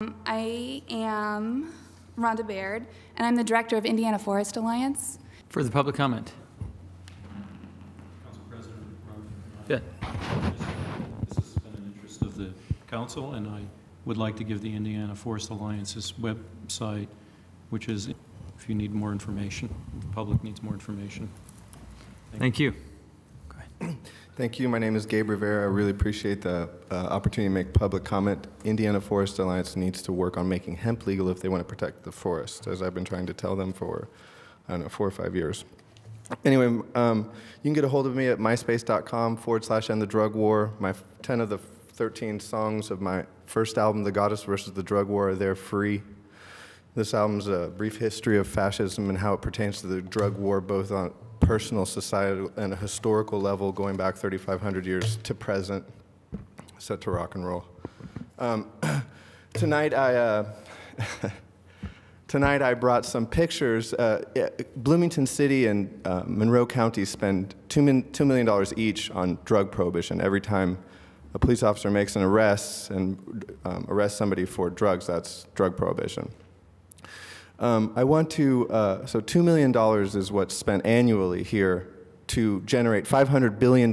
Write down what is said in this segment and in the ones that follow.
I am Rhonda Baird, and I'm the director of Indiana Forest Alliance. Further public comment? Council President, Yeah. this has been an interest of the council, and I would like to give the Indiana Forest Alliance's website, which is, if you need more information, if the public needs more information. Thank you. Thank you. My name is Gabe Rivera. I really appreciate the opportunity to make public comment. Indiana Forest Alliance needs to work on making hemp legal if they want to protect the forest, as I've been trying to tell them for, I don't know, 4 or 5 years. Anyway, you can get a hold of me at myspace.com/EndtheDrugWar. My 10 of the 13 songs of my first album, The Goddess versus the Drug War, are there free. This album's a brief history of fascism and how it pertains to the drug war, both on personal, societal, and a historical level going back 3,500 years to present, set to rock and roll. Tonight I brought some pictures. Bloomington City and Monroe County spend $2 million each on drug prohibition. Every time a police officer makes an arrest and arrests somebody for drugs, that's drug prohibition. I want to, so $2 million is what's spent annually here to generate $500 billion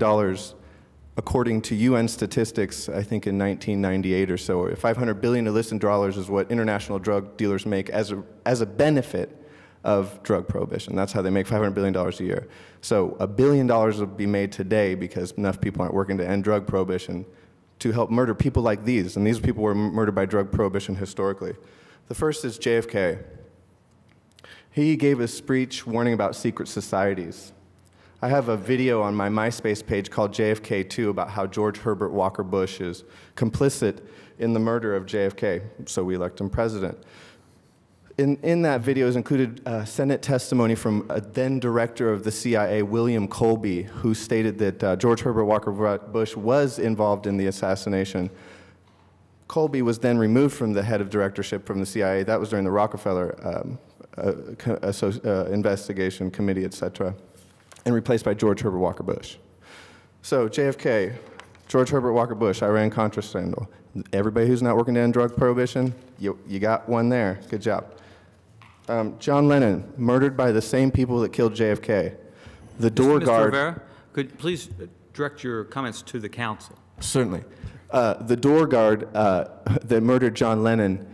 according to UN statistics, I think in 1998 or so. $500 billion illicit dollars is what international drug dealers make as a benefit of drug prohibition. That's how they make $500 billion a year. So $1 billion will be made today because enough people aren't working to end drug prohibition to help murder people like these. And these people were murdered by drug prohibition historically. The first is JFK. He gave a speech warning about secret societies. I have a video on my MySpace page called JFK 2 about how George Herbert Walker Bush is complicit in the murder of JFK, so we elect him president. In that video is included Senate testimony from a then director of the CIA, William Colby, who stated that George Herbert Walker Bush was involved in the assassination. Colby was then removed from the head of directorship from the CIA. That was during the Rockefeller investigation committee, etc., and replaced by George Herbert Walker Bush. So JFK, George Herbert Walker Bush, Iran-Contra scandal. Everybody who's not working to end drug prohibition, you got one there. Good job. John Lennon, murdered by the same people that killed JFK. The door guard. Mr. Rivera, could you please direct your comments to the council? Certainly. The door guard that murdered John Lennon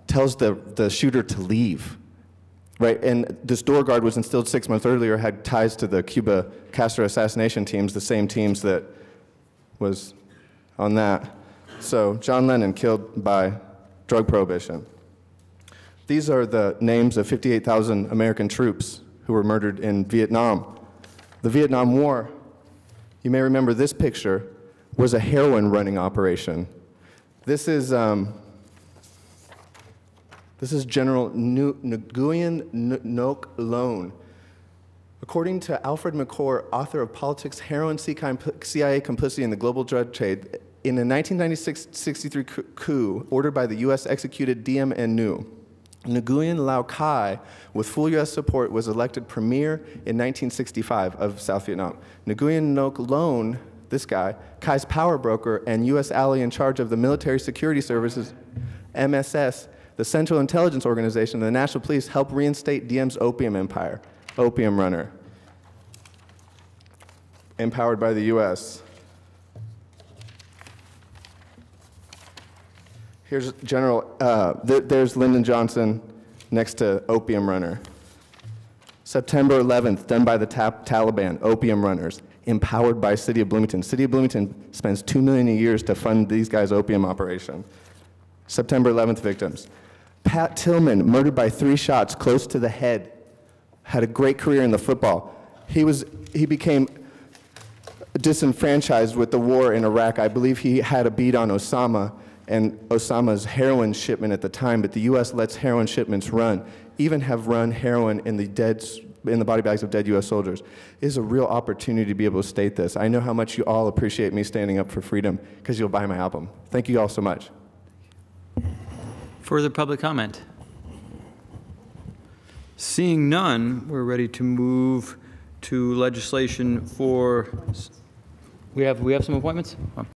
tells the shooter to leave, right? And this door guard was instilled 6 months earlier, had ties to the Cuba-Castro assassination teams, the same teams that was on that. So John Lennon killed by drug prohibition. These are the names of 58,000 American troops who were murdered in Vietnam. The Vietnam War, you may remember this picture, was a heroin running operation. This is General Nguyen Ngoc Loan. According to Alfred McClure, author of Politics, Heroin, CIA Complicity in the Global Drug Trade, in a 1996-63 coup ordered by the US executed Diem and Nhu. Nguyen Lao Kai, with full US support, was elected premier in 1965 of South Vietnam. Nguyen Ngoc Loan, this guy, Kai's power broker and US ally in charge of the Military Security Services, MSS, the Central Intelligence Organization, and the National Police helped reinstate Diem's opium empire, opium runner, empowered by the US. Here's General, there's Lyndon Johnson next to opium runner. September 11th, done by the Taliban, opium runners, empowered by City of Bloomington. City of Bloomington spends $2 million a year to fund these guys' opium operation. September 11th victims. Pat Tillman, murdered by 3 shots close to the head, had a great career in the football. He became disenfranchised with the war in Iraq. I believe he had a beat on Osama and Osama's heroin shipment at the time, but the US lets heroin shipments run, even have run heroin in the body bags of dead US soldiers. It is a real opportunity to be able to state this. I know how much you all appreciate me standing up for freedom because you'll buy my album. Thank you all so much. Further public comment? Seeing none, we're ready to move to legislation for, we have some appointments?